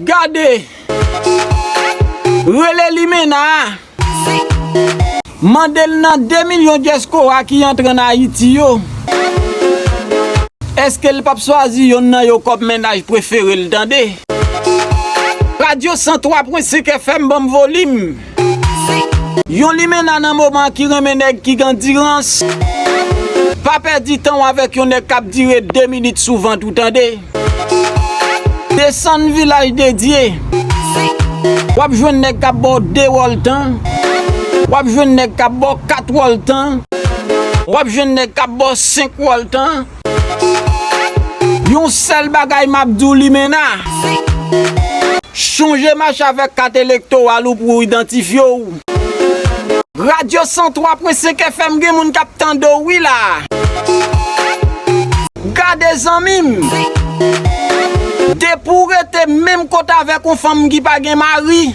Gade, Relais Limena, mandel nan 2 millions diaspora qui entre en Haïti yo. Est-ce que le pape choisi yon nan yo comme ménage préféré le tande? Radio 103.5 FM bon volume. Yon Limena nan moment qui remen nèg qui gandirance. Pas perdu temps avec yon nèg k'ap dire 2 minutes souvent tout tande. Descend village dédié. Wap jwenn nèg k'ap bo 2 woltan. Wap jwenn nèg k'ap bo 4 woltan. Wap jwenn nèg k'ap bo 5 woltan. Yon seul bagay m'abdou Limena. Changer match avec carte électorale ou pour identifier ou. Radio 103.5 FM gen moun k'ap tande oui la. Gade zanmim. De pour être même côté avec une femme qui pas gen mari.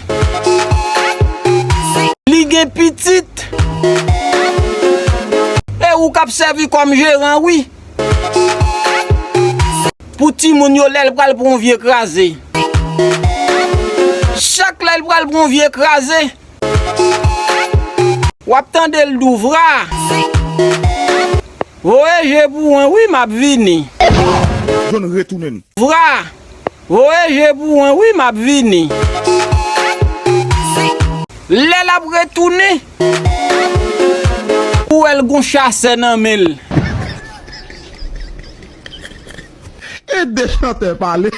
Li gen petite. Et ou k'ap servi comme gérant oui. Pour ti moun yo lèl pral pour un vieux écrasé. Chaque lèl pral pour un vieux écrasé. Ou attendez le d'ouvra. Ouais, j'ai pour un oui m'a vini. Je ne retourne. Vra. Ouais, j'ai pour un oui m'a vini. Lèl ap retourné. Ou elle gon chasse nan mel. Et des chanteurs parler.